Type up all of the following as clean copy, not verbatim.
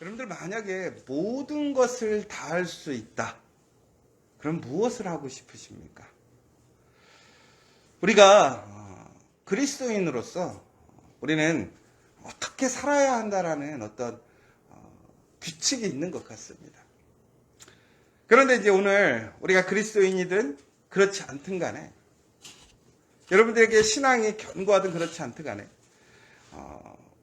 여러분들 만약에 모든 것을 다 할 수 있다. 그럼 무엇을 하고 싶으십니까? 우리가 그리스도인으로서 우리는 어떻게 살아야 한다라는 어떤 규칙이 있는 것 같습니다. 그런데 이제 오늘 우리가 그리스도인이든 그렇지 않든 간에 여러분들에게 신앙이 견고하든 그렇지 않든 간에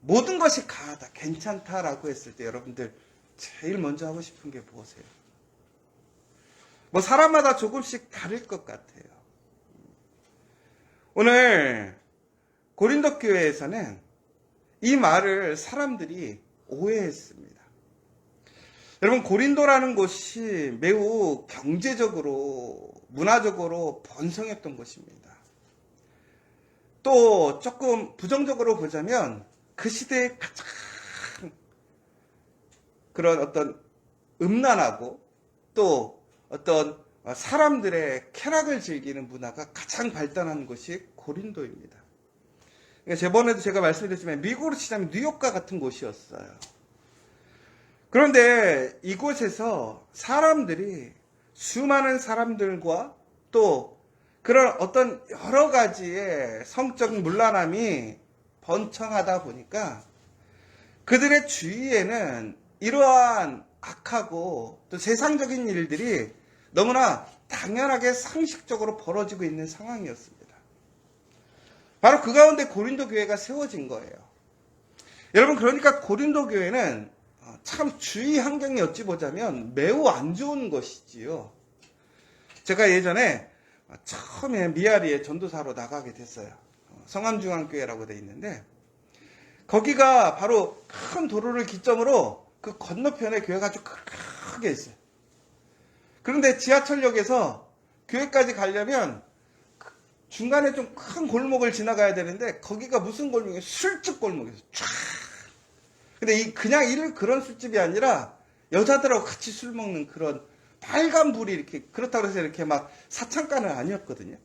모든 것이 다 괜찮다라고 했을 때 여러분들 제일 먼저 하고 싶은 게 무엇이에요? 뭐 사람마다 조금씩 다를 것 같아요. 오늘 고린도 교회에서는 이 말을 사람들이 오해했습니다. 여러분, 고린도라는 곳이 매우 경제적으로, 문화적으로 번성했던 곳입니다. 또 조금 부정적으로 보자면 그 시대에 가장 그런 어떤 음란하고 또 어떤 사람들의 쾌락을 즐기는 문화가 가장 발달한 곳이 고린도입니다. 그러니까 저번에도 제가 말씀드렸지만 미국으로 치자면 뉴욕과 같은 곳이었어요. 그런데 이곳에서 사람들이 수많은 사람들과 또 그런 어떤 여러 가지의 성적 문란함이 번창하다 보니까 그들의 주위에는 이러한 악하고 또 세상적인 일들이 너무나 당연하게 상식적으로 벌어지고 있는 상황이었습니다. 바로 그 가운데 고린도 교회가 세워진 거예요. 여러분, 그러니까 고린도 교회는 참 주위 환경이 어찌 보자면 매우 안 좋은 것이지요. 제가 예전에 처음에 미아리에 전도사로 나가게 됐어요. 성암중앙교회라고 돼 있는데 거기가 바로 큰 도로를 기점으로 그 건너편에 교회가 아주 크게 있어요. 그런데 지하철역에서 교회까지 가려면 중간에 좀 큰 골목을 지나가야 되는데 거기가 무슨 골목이에요? 술집 골목이에요. 쫙. 근데 그냥 그런 술집이 아니라 여자들하고 같이 술 먹는 그런 빨간 불이 이렇게 그렇다고 해서 이렇게 막 사창가는 아니었거든요.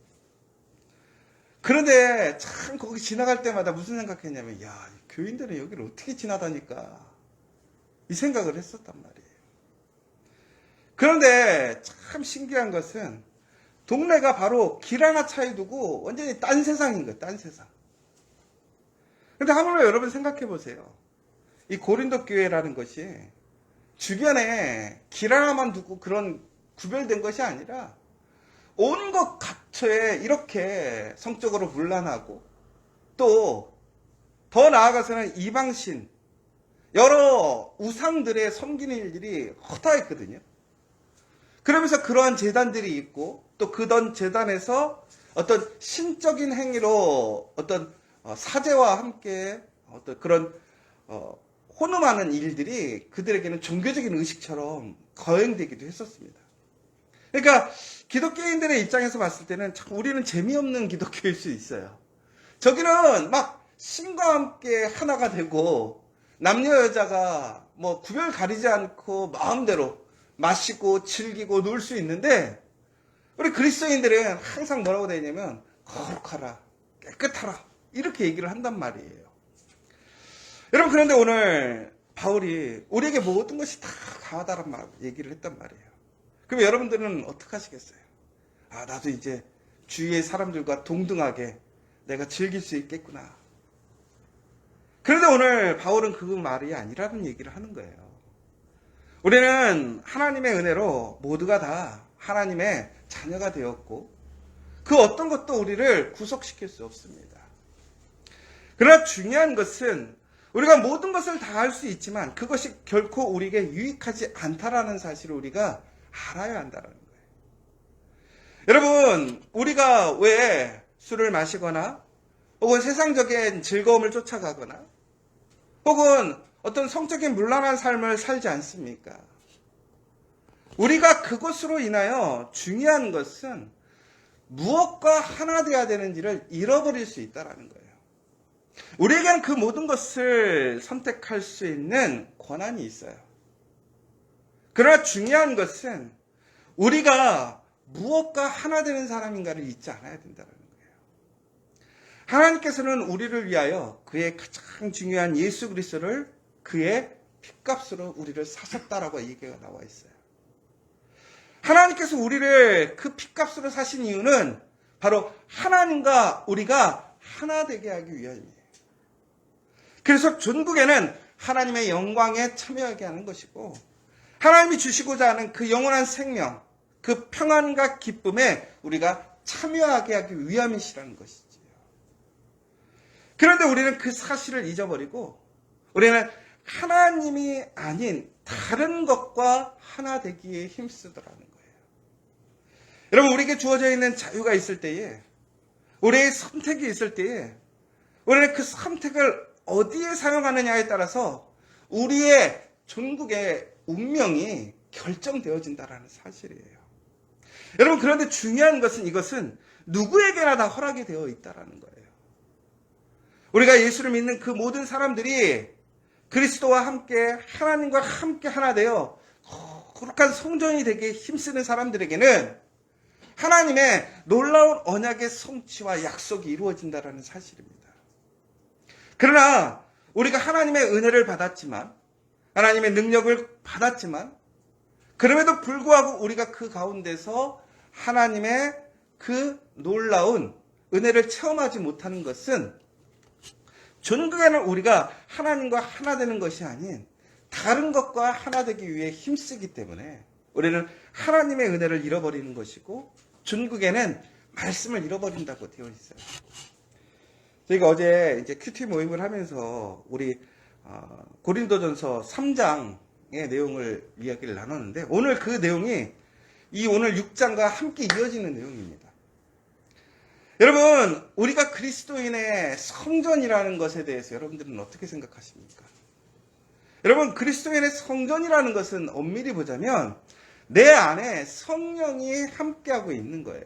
그런데 참 거기 지나갈 때마다 무슨 생각했냐면 야, 교인들은 여기를 어떻게 지나다니까 이 생각을 했었단 말이에요. 그런데 참 신기한 것은 동네가 바로 길 하나 차이 두고 완전히 딴 세상인 거예요. 딴 세상. 근데 한번 여러분 생각해 보세요. 이 고린도 교회라는 것이 주변에 길 하나만 두고 그런 구별된 것이 아니라 온 것 각처에 이렇게 성적으로 문란하고 또 더 나아가서는 이방신 여러 우상들의 섬기는 일들이 허다했거든요. 그러면서 그러한 제단들이 있고 또 그던 제단에서 어떤 신적인 행위로 어떤 사제와 함께 어떤 그런 혼음하는 일들이 그들에게는 종교적인 의식처럼 거행되기도 했었습니다. 그러니까 기독교인들의 입장에서 봤을 때는 참 우리는 재미없는 기독교일 수 있어요. 저기는 막 신과 함께 하나가 되고 남녀 여자가 뭐 구별 가리지 않고 마음대로 마시고 즐기고 놀 수 있는데 우리 그리스도인들은 항상 뭐라고 되어 있냐면 거룩하라, 깨끗하라 이렇게 얘기를 한단 말이에요. 여러분, 그런데 오늘 바울이 우리에게 모든 것이 다 가하다란 얘기를 했단 말이에요. 그럼 여러분들은 어떻게 하시겠어요? 아, 나도 이제 주위의 사람들과 동등하게 내가 즐길 수 있겠구나. 그런데 오늘 바울은 그 말이 아니라는 얘기를 하는 거예요. 우리는 하나님의 은혜로 모두가 다 하나님의 자녀가 되었고 그 어떤 것도 우리를 구속시킬 수 없습니다. 그러나 중요한 것은 우리가 모든 것을 다 할 수 있지만 그것이 결코 우리에게 유익하지 않다라는 사실을 우리가 알아야 한다는 거예요. 여러분, 우리가 왜 술을 마시거나 혹은 세상적인 즐거움을 쫓아가거나 혹은 어떤 성적인 문란한 삶을 살지 않습니까? 우리가 그것으로 인하여 중요한 것은 무엇과 하나 되어야 되는지를 잃어버릴 수 있다는 거예요. 우리에게는 그 모든 것을 선택할 수 있는 권한이 있어요. 그러나 중요한 것은 우리가 무엇과 하나 되는 사람인가를 잊지 않아야 된다는 거예요. 하나님께서는 우리를 위하여 그의 가장 중요한 예수 그리스도를 그의 핏값으로 우리를 사셨다라고 얘기가 나와 있어요. 하나님께서 우리를 그 핏값으로 사신 이유는 바로 하나님과 우리가 하나 되게 하기 위함이에요. 그래서 전국에는 하나님의 영광에 참여하게 하는 것이고, 하나님이 주시고자 하는 그 영원한 생명, 그 평안과 기쁨에 우리가 참여하게 하기 위함이시라는 것이지요. 그런데 우리는 그 사실을 잊어버리고 우리는 하나님이 아닌 다른 것과 하나 되기에 힘쓰더라는 거예요. 여러분, 우리에게 주어져 있는 자유가 있을 때에, 우리의 선택이 있을 때에, 우리는 그 선택을 어디에 사용하느냐에 따라서 우리의 전국의 운명이 결정되어진다는 사실이에요. 여러분, 그런데 중요한 것은 이것은 누구에게나 다 허락이 되어 있다는 거예요. 우리가 예수를 믿는 그 모든 사람들이 그리스도와 함께, 하나님과 함께 하나 되어 거룩한 성전이 되게 힘쓰는 사람들에게는 하나님의 놀라운 언약의 성취와 약속이 이루어진다는 사실입니다. 그러나 우리가 하나님의 은혜를 받았지만, 하나님의 능력을 받았지만, 그럼에도 불구하고 우리가 그 가운데서 하나님의 그 놀라운 은혜를 체험하지 못하는 것은 전국에는 우리가 하나님과 하나 되는 것이 아닌 다른 것과 하나 되기 위해 힘쓰기 때문에 우리는 하나님의 은혜를 잃어버리는 것이고, 전국에는 말씀을 잃어버린다고 되어 있어요. 저희가 어제 이제 큐티 모임을 하면서 우리 고린도전서 3장의 내용을 이야기를 나눴는데, 오늘 그 내용이 오늘 6장과 함께 이어지는 내용입니다. 여러분, 우리가 그리스도인의 성전이라는 것에 대해서 여러분들은 어떻게 생각하십니까? 여러분, 그리스도인의 성전이라는 것은 엄밀히 보자면 내 안에 성령이 함께하고 있는 거예요.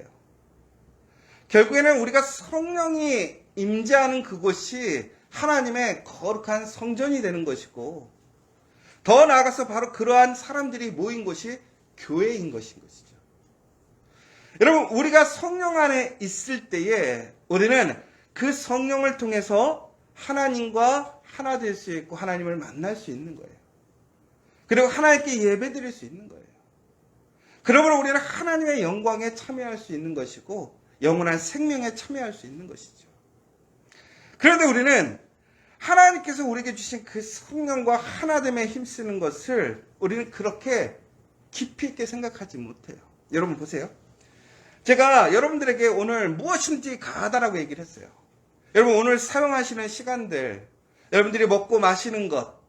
결국에는 우리가 성령이 임재하는 그곳이 하나님의 거룩한 성전이 되는 것이고, 더 나아가서 바로 그러한 사람들이 모인 곳이 교회인 것인 것이죠. 여러분, 우리가 성령 안에 있을 때에 우리는 그 성령을 통해서 하나님과 하나 될 수 있고 하나님을 만날 수 있는 거예요. 그리고 하나님께 예배드릴 수 있는 거예요. 그러므로 우리는 하나님의 영광에 참여할 수 있는 것이고 영원한 생명에 참여할 수 있는 것이죠. 그런데 우리는 하나님께서 우리에게 주신 그 성령과 하나됨에 힘쓰는 것을 우리는 그렇게 깊이 있게 생각하지 못해요. 여러분 보세요. 제가 여러분들에게 오늘 무엇인지 가하다라고 얘기를 했어요. 여러분, 오늘 사용하시는 시간들, 여러분들이 먹고 마시는 것,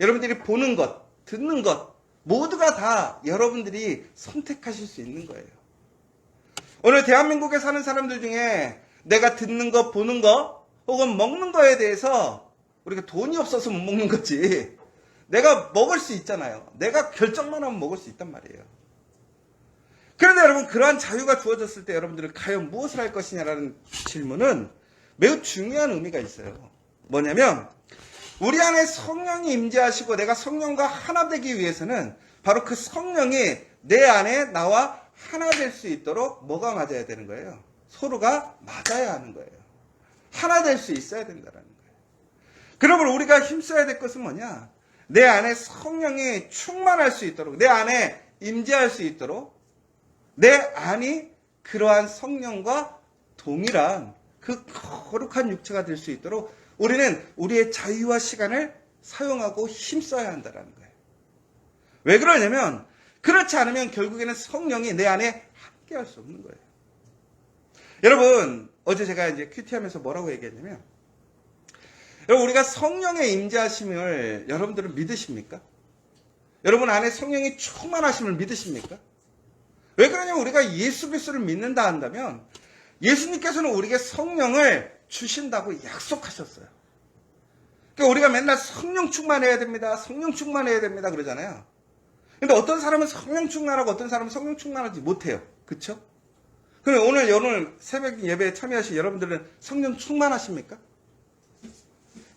여러분들이 보는 것, 듣는 것, 모두가 다 여러분들이 선택하실 수 있는 거예요. 오늘 대한민국에 사는 사람들 중에 내가 듣는 것, 보는 것, 혹은 먹는 거에 대해서 우리가 돈이 없어서 못 먹는 거지, 내가 먹을 수 있잖아요. 내가 결정만 하면 먹을 수 있단 말이에요. 그런데 여러분, 그러한 자유가 주어졌을 때 여러분들은 과연 무엇을 할 것이냐라는 질문은 매우 중요한 의미가 있어요. 뭐냐면, 우리 안에 성령이 임재하시고 내가 성령과 하나 되기 위해서는 바로 그 성령이 내 안에 나와 하나 될 수 있도록 뭐가 맞아야 되는 거예요? 서로가 맞아야 하는 거예요. 하나 될 수 있어야 된다는 거예요. 그러므로 우리가 힘써야 될 것은 뭐냐? 내 안에 성령이 충만할 수 있도록, 내 안에 임재할 수 있도록, 내 안이 그러한 성령과 동일한 그 거룩한 육체가 될 수 있도록 우리는 우리의 자유와 시간을 사용하고 힘써야 한다는 거예요. 왜 그러냐면, 그렇지 않으면 결국에는 성령이 내 안에 함께할 수 없는 거예요. 여러분, 어제 제가 이제 큐티하면서 뭐라고 얘기했냐면, 여러분, 우리가 성령의 임재하심을 여러분들은 믿으십니까? 여러분 안에 성령이 충만하심을 믿으십니까? 왜 그러냐면, 우리가 예수 그리스도를 믿는다 한다면 예수님께서는 우리에게 성령을 주신다고 약속하셨어요. 그러니까 우리가 맨날 성령 충만해야 됩니다, 성령 충만해야 됩니다 그러잖아요. 근데 어떤 사람은 성령 충만하고 어떤 사람은 성령 충만하지 못해요. 그렇죠? 그럼 오늘 새벽 예배에 참여하신 여러분들은 성령 충만하십니까?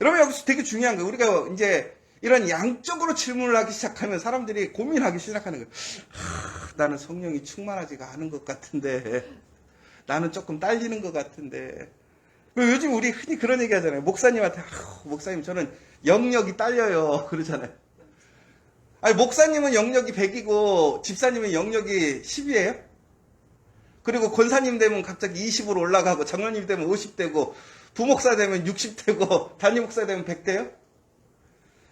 여러분, 여기서 되게 중요한 거예요. 우리가 이제 이런 양적으로 질문을 하기 시작하면 사람들이 고민하기 시작하는 거예요. 나는 성령이 충만하지가 않은 것 같은데, 나는 조금 딸리는 것 같은데. 요즘 우리 흔히 그런 얘기 하잖아요. 목사님한테, 목사님 저는 영역이 딸려요 그러잖아요. 아니, 목사님은 영역이 100이고 집사님은 영역이 10이에요? 그리고 권사님 되면 갑자기 20으로 올라가고 장로님 되면 50되고 부목사 되면 60되고 담임 목사 되면 100대요?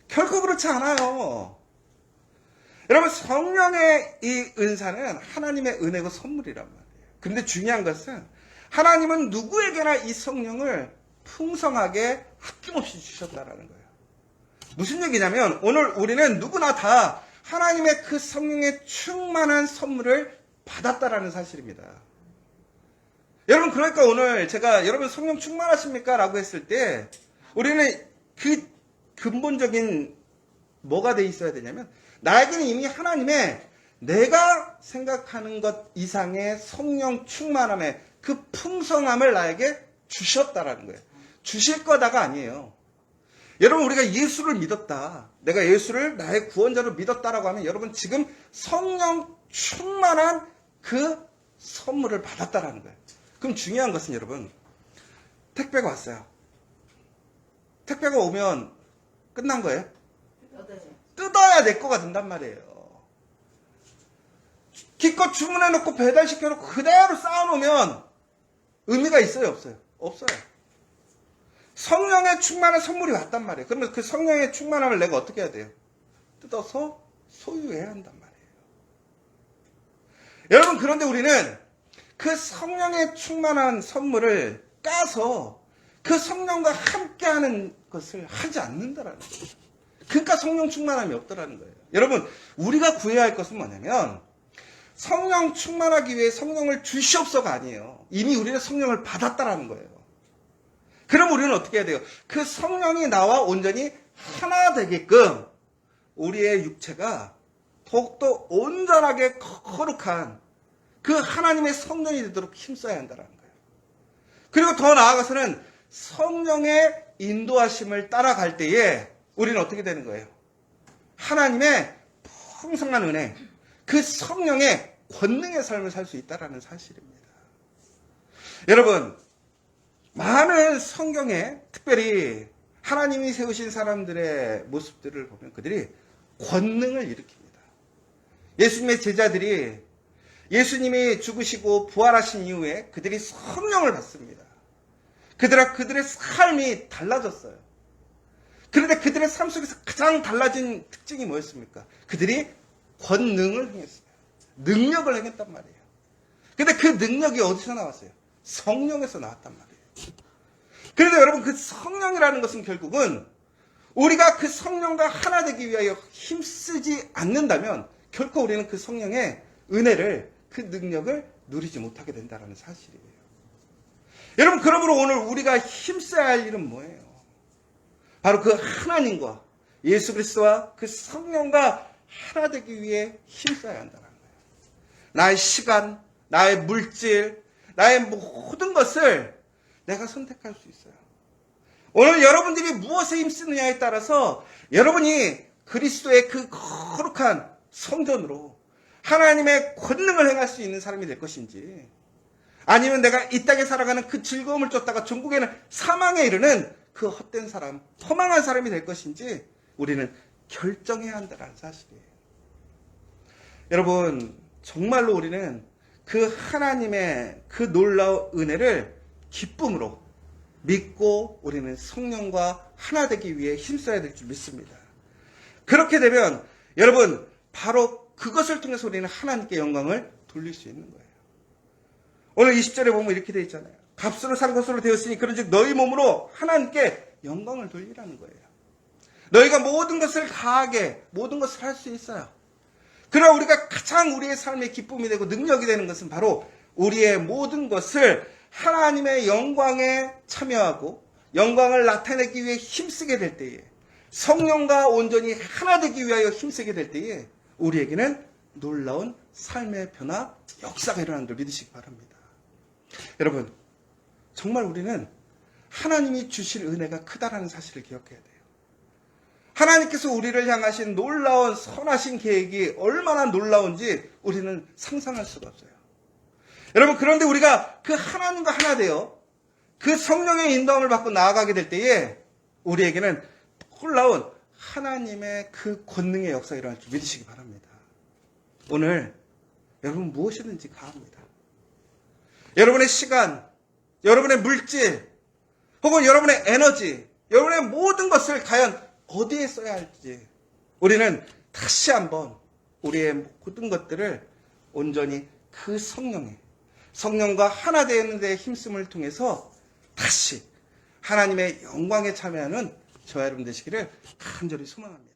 결코 그렇지 않아요. 여러분, 성령의 이 은사는 하나님의 은혜고 선물이란 말이에요. 근데 중요한 것은 하나님은 누구에게나 이 성령을 풍성하게 아낌없이 주셨다라는 거예요. 무슨 얘기냐면 오늘 우리는 누구나 다 하나님의 그 성령의 충만한 선물을 받았다라는 사실입니다. 여러분, 그러니까 오늘 제가 여러분 성령 충만하십니까? 라고 했을 때 우리는 그 근본적인 뭐가 돼 있어야 되냐면 나에게는 이미 하나님의 내가 생각하는 것 이상의 성령 충만함의 그 풍성함을 나에게 주셨다라는 거예요. 주실 거다가 아니에요. 여러분, 우리가 예수를 믿었다. 내가 예수를 나의 구원자로 믿었다라고 하면 여러분 지금 성령 충만한 그 선물을 받았다라는 거예요. 그럼 중요한 것은 여러분, 택배가 왔어요. 택배가 오면 끝난 거예요? 뜯어야 내 거가 된단 말이에요. 기껏 주문해놓고 배달시켜놓고 그대로 쌓아놓으면 의미가 있어요? 없어요? 없어요. 성령의 충만한 선물이 왔단 말이에요. 그러면 그 성령의 충만함을 내가 어떻게 해야 돼요? 뜯어서 소유해야 한단 말이에요. 여러분, 그런데 우리는 그 성령의 충만한 선물을 까서 그 성령과 함께하는 것을 하지 않는다라는 거예요. 그러니까 성령 충만함이 없더라는 거예요. 여러분, 우리가 구해야 할 것은 뭐냐면 성령 충만하기 위해 성령을 주시옵소가 아니에요. 이미 우리는 성령을 받았다라는 거예요. 그럼 우리는 어떻게 해야 돼요? 그 성령이 나와 온전히 하나 되게끔 우리의 육체가 더욱더 온전하게 거룩한 그 하나님의 성령이 되도록 힘써야 한다는 거예요. 그리고 더 나아가서는 성령의 인도하심을 따라갈 때에 우리는 어떻게 되는 거예요? 하나님의 풍성한 은혜, 그 성령의 권능의 삶을 살 수 있다는 사실입니다. 여러분, 많은 성경에 특별히 하나님이 세우신 사람들의 모습들을 보면 그들이 권능을 일으킵니다. 예수님의 제자들이 예수님이 죽으시고 부활하신 이후에 그들이 성령을 받습니다. 그들의 삶이 달라졌어요. 그런데 그들의 삶 속에서 가장 달라진 특징이 뭐였습니까? 그들이 권능을 행했어요. 능력을 행했단 말이에요. 근데 그 능력이 어디서 나왔어요? 성령에서 나왔단 말이에요. 그래도 여러분, 그 성령이라는 것은 결국은 우리가 그 성령과 하나 되기 위하여 힘쓰지 않는다면 결코 우리는 그 성령의 은혜를, 그 능력을 누리지 못하게 된다는 사실이에요. 여러분, 그러므로 오늘 우리가 힘써야 할 일은 뭐예요? 바로 그 하나님과 예수 그리스도와 그 성령과 하나 되기 위해 힘써야 한다는 거예요. 나의 시간, 나의 물질, 나의 모든 것을 내가 선택할 수 있어요. 오늘 여러분들이 무엇에 힘쓰느냐에 따라서 여러분이 그리스도의 그 거룩한 성전으로 하나님의 권능을 행할 수 있는 사람이 될 것인지, 아니면 내가 이 땅에 살아가는 그 즐거움을 쫓다가 종국에는 사망에 이르는 그 헛된 사람, 허망한 사람이 될 것인지 우리는 결정해야 한다는 사실이에요. 여러분, 정말로 우리는 그 하나님의 그 놀라운 은혜를 기쁨으로 믿고 우리는 성령과 하나 되기 위해 힘써야 될 줄 믿습니다. 그렇게 되면 여러분, 바로 그것을 통해서 우리는 하나님께 영광을 돌릴 수 있는 거예요. 오늘 20절에 보면 이렇게 되어 있잖아요. 값으로 산 것으로 되었으니 그런즉 너희 몸으로 하나님께 영광을 돌리라는 거예요. 너희가 모든 것을 가하게 모든 것을 할 수 있어요. 그러나 우리가 가장 우리의 삶의 기쁨이 되고 능력이 되는 것은 바로 우리의 모든 것을 하나님의 영광에 참여하고 영광을 나타내기 위해 힘쓰게 될 때에, 성령과 온전히 하나 되기 위하여 힘쓰게 될 때에 우리에게는 놀라운 삶의 변화, 역사가 일어나는 걸 믿으시기 바랍니다. 여러분, 정말 우리는 하나님이 주실 은혜가 크다라는 사실을 기억해야 돼요. 하나님께서 우리를 향하신 놀라운 선하신 계획이 얼마나 놀라운지 우리는 상상할 수가 없어요. 여러분, 그런데 우리가 그 하나님과 하나 되어 그 성령의 인도함을 받고 나아가게 될 때에 우리에게는 놀라운 하나님의 그 권능의 역사가 일어날 줄 믿으시기 바랍니다. 오늘 여러분 무엇이든지 가합니다. 여러분의 시간, 여러분의 물질, 혹은 여러분의 에너지, 여러분의 모든 것을 과연 어디에 써야 할지 우리는 다시 한번 우리의 모든 것들을 온전히 그 성령과 하나 되는 데에 힘쓰임을 통해서 다시 하나님의 영광에 참여하는 저와 여러분 되시기를 간절히 소망합니다.